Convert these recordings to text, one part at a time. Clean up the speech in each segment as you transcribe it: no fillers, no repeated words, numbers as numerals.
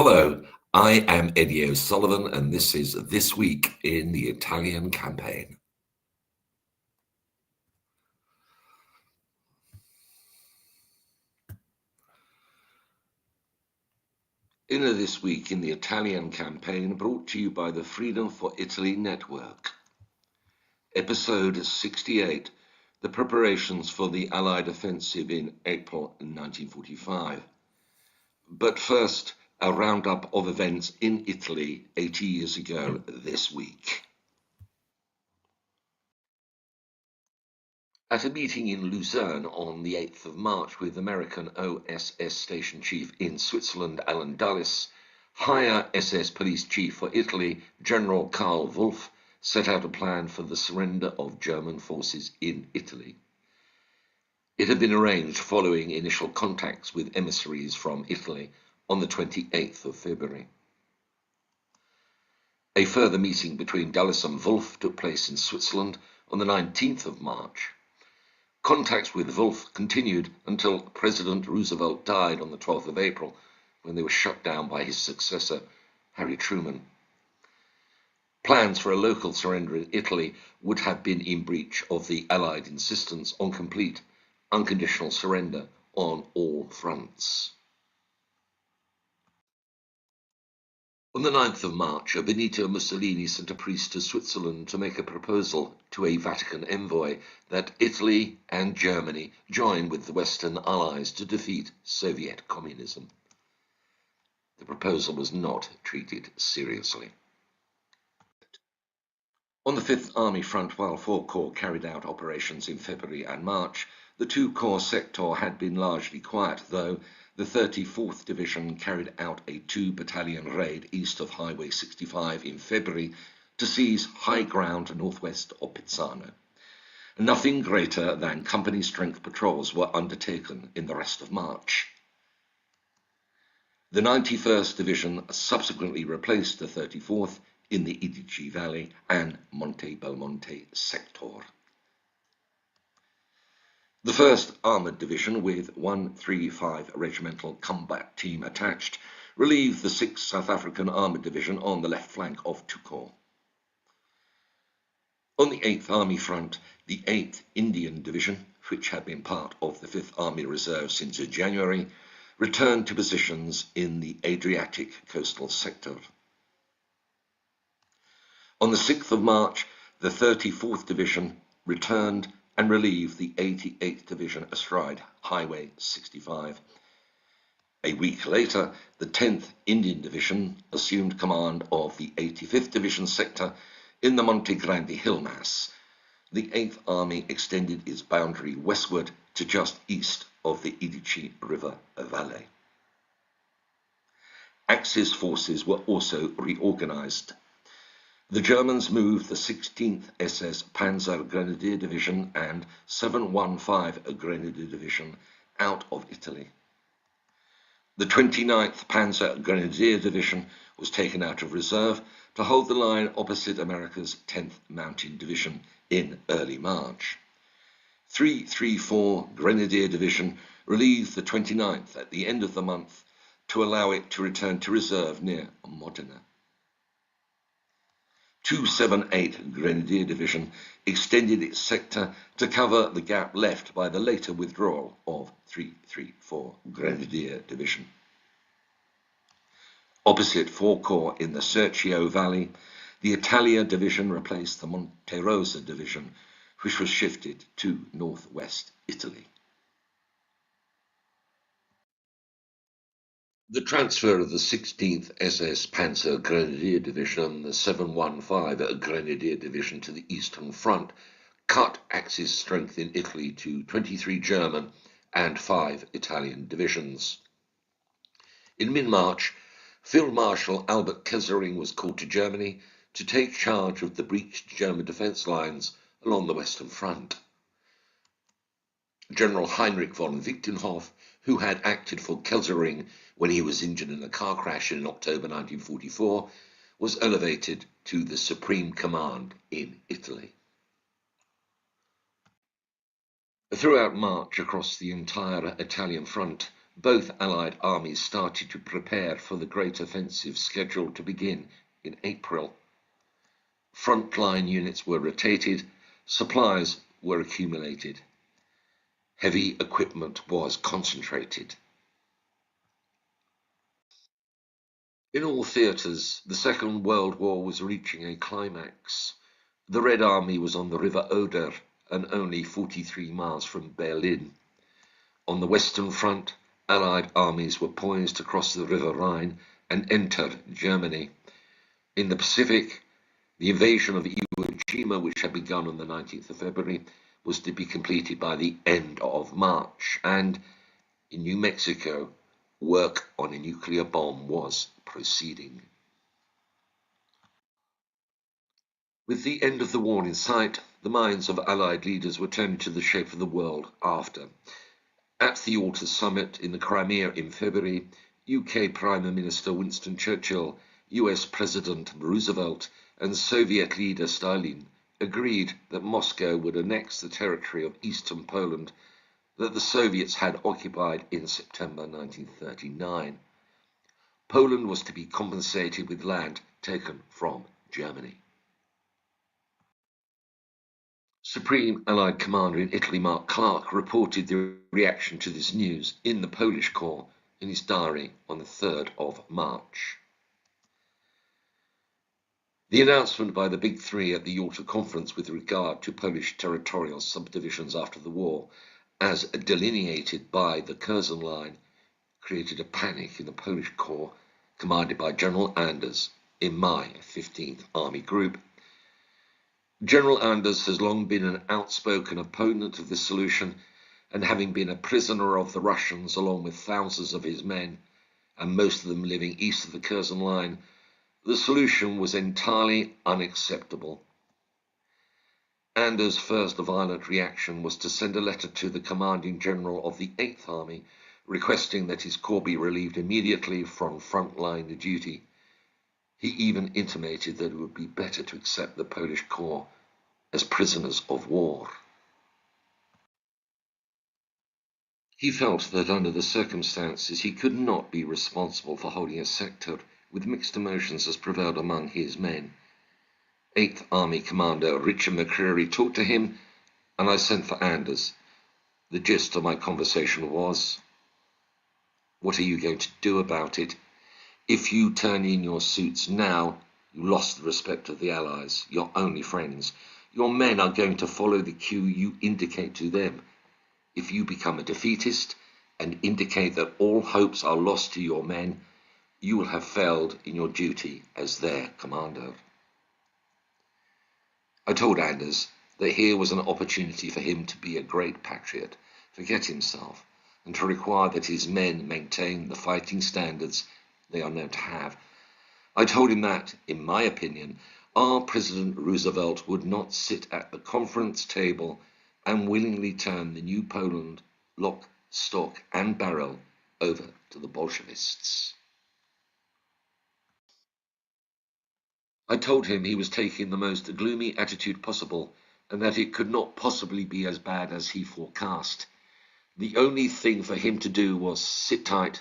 Hello, I am Eddie O'Sullivan, and this is This Week in the Italian Campaign. In This Week in the Italian Campaign, brought to you by the Freedom for Italy Network. Episode 68, The Preparations for the Allied Offensive in April 1945. But first, a roundup of events in Italy 80 years ago this week. At a meeting in Lucerne on the 8th of March with American OSS Station Chief in Switzerland Alan Dulles, higher SS Police Chief for Italy General Karl Wolff set out a plan for the surrender of German forces in Italy. It had been arranged following initial contacts with emissaries from Italy on the 28th of February. A further meeting between Dulles and Wolff took place in Switzerland on the 19th of March. Contacts with Wolff continued until President Roosevelt died on the 12th of April, when they were shut down by his successor, Harry Truman. Plans for a local surrender in Italy would have been in breach of the Allied insistence on complete, unconditional surrender on all fronts. On the 9th of March, Benito Mussolini sent a priest to Switzerland to make a proposal to a Vatican envoy that Italy and Germany join with the Western Allies to defeat Soviet communism. The proposal was not treated seriously. On the Fifth Army front, while 4 Corps carried out operations in February and March, the 2 Corps sector had been largely quiet, though the 34th Division carried out a 2-battalion raid east of Highway 65 in February to seize high ground northwest of Pizzano. Nothing greater than company-strength patrols were undertaken in the rest of March. The 91st Division subsequently replaced the 34th in the Idice Valley and Mount Belmonte sector. The 1st Armoured Division, with 135 Regimental Combat Team attached, relieved the 6th South African Armoured Division on the left flank of 2 Corps. On the 8th Army front, the 8th Indian Division, which had been part of the 5th Army Reserve since January, returned to positions in the Adriatic coastal sector. On the 6th of March, the 34th Division returned and relieved the 88th Division astride Highway 65. A week later, the 10th Indian Division assumed command of the 85th Division sector in the Monte Grande Hill Mass. The 8th Army extended its boundary westward to just east of the Idice River Valley. Axis forces were also reorganized. The Germans moved the 16th SS Panzer Grenadier Division and 715 Grenadier Division out of Italy. The 29th Panzer Grenadier Division was taken out of reserve to hold the line opposite America's 10th Mountain Division in early March. 334 Grenadier Division relieved the 29th at the end of the month to allow it to return to reserve near Modena. 278 Grenadier Division extended its sector to cover the gap left by the later withdrawal of 334 Grenadier Division. Opposite 4 Corps in the Serchio Valley, the Italia Division replaced the Monte Rosa Division, which was shifted to northwest Italy. The transfer of the 16th SS Panzer Grenadier Division, the 715 Grenadier Division to the Eastern Front, cut Axis strength in Italy to 23 German and 5 Italian divisions. In mid-March, Field Marshal Albert Kesselring was called to Germany to take charge of the breached German defense lines along the Western Front. General Heinrich von Wichtenhoff, who had acted for Kesselring when he was injured in a car crash in October 1944, was elevated to the Supreme Command in Italy. Throughout March, across the entire Italian front, both Allied armies started to prepare for the great offensive scheduled to begin in April. Frontline units were rotated, supplies were accumulated. Heavy equipment was concentrated. In all theatres, the Second World War was reaching a climax. The Red Army was on the River Oder and only 43 miles from Berlin. On the Western Front, Allied armies were poised to cross the River Rhine and enter Germany. In the Pacific, the invasion of Iwo Jima, which had begun on the 19th of February, was to be completed by the end of March, and in New Mexico, work on a nuclear bomb was proceeding. With the end of the war in sight, the minds of Allied leaders were turning to the shape of the world after. At the Yalta Summit in the Crimea in February, UK Prime Minister Winston Churchill, US President Roosevelt, and Soviet leader Stalin agreed that Moscow would annex the territory of eastern Poland that the Soviets had occupied in September 1939. Poland was to be compensated with land taken from Germany. Supreme Allied Commander in Italy Mark Clark reported the reaction to this news in the Polish Corps in his diary on the 3rd of March. The announcement by the Big Three at the Yalta Conference with regard to Polish territorial subdivisions after the war, as delineated by the Curzon Line, created a panic in the Polish Corps commanded by General Anders in my 15th Army Group. General Anders has long been an outspoken opponent of this solution, and having been a prisoner of the Russians along with thousands of his men, and most of them living east of the Curzon Line, the solution was entirely unacceptable. Anders' first violent reaction was to send a letter to the commanding general of the 8th Army, requesting that his corps be relieved immediately from frontline duty. He even intimated that it would be better to accept the Polish corps as prisoners of war. He felt that under the circumstances he could not be responsible for holding a sector with mixed emotions as prevailed among his men. 8th Army Commander Richard McCreary talked to him, and I sent for Anders. The gist of my conversation was, "What are you going to do about it? If you turn in your suits now, you lost the respect of the Allies, your only friends. Your men are going to follow the cue you indicate to them. If you become a defeatist and indicate that all hopes are lost to your men, you will have failed in your duty as their commander." I told Anders that here was an opportunity for him to be a great patriot, forget himself, and to require that his men maintain the fighting standards they are known to have. I told him that, in my opinion, our President Roosevelt would not sit at the conference table and willingly turn the new Poland, lock, stock, and barrel over to the Bolshevists. I told him he was taking the most gloomy attitude possible, and that it could not possibly be as bad as he forecast. The only thing for him to do was sit tight,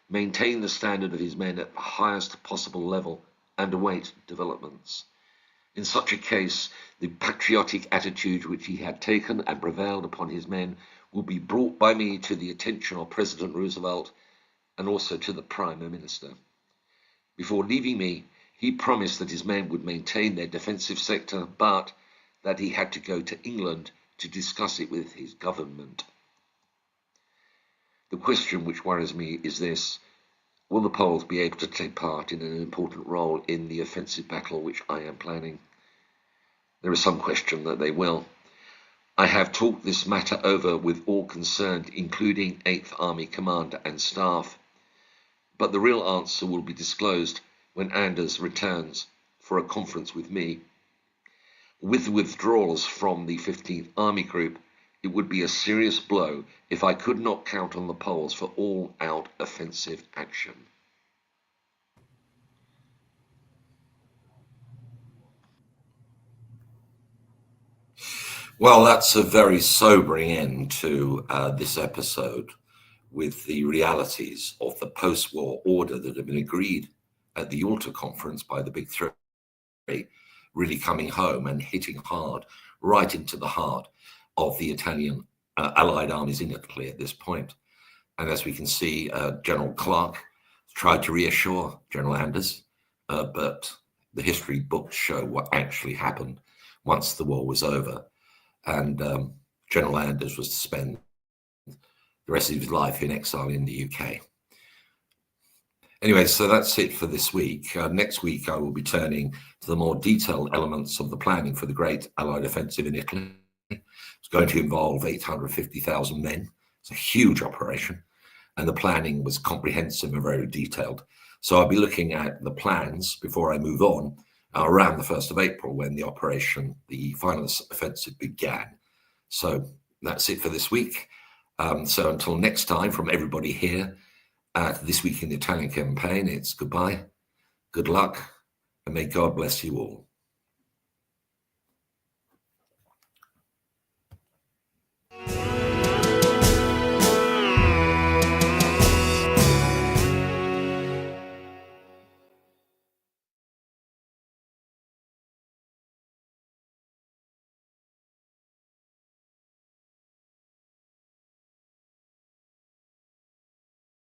maintain the standard of his men at the highest possible level, and await developments. In such a case, the patriotic attitude which he had taken and prevailed upon his men would be brought by me to the attention of President Roosevelt and also to the Prime Minister. Before leaving me, he promised that his men would maintain their defensive sector, but that he had to go to England to discuss it with his government. The question which worries me is this: will the Poles be able to take part in an important role in the offensive battle which I am planning? There is some question that they will. I have talked this matter over with all concerned, including 8th Army Commander and staff, but the real answer will be disclosed when Anders returns for a conference with me. With withdrawals from the 15th Army Group, it would be a serious blow if I could not count on the Poles for all-out offensive action. Well, that's a very sobering end to this episode, with the realities of the post-war order that had been agreed at the Yalta Conference by the Big Three really coming home and hitting hard right into the heart of the Italian Allied armies in Italy at this point. And as we can see, General Clark tried to reassure General Anders, but the history books show what actually happened once the war was over. And General Anders was to spend the rest of his life in exile in the UK. Anyway, so that's it for this week. Next week, I will be turning to the more detailed elements of the planning for the Great Allied Offensive in Italy. It's going to involve 850,000 men. It's a huge operation, and the planning was comprehensive and very detailed. So I'll be looking at the plans before I move on around the 1st of April when the operation, the final offensive, began. So that's it for this week. So until next time, from everybody here at This Week in the Italian Campaign, it's goodbye, good luck, and may God bless you all.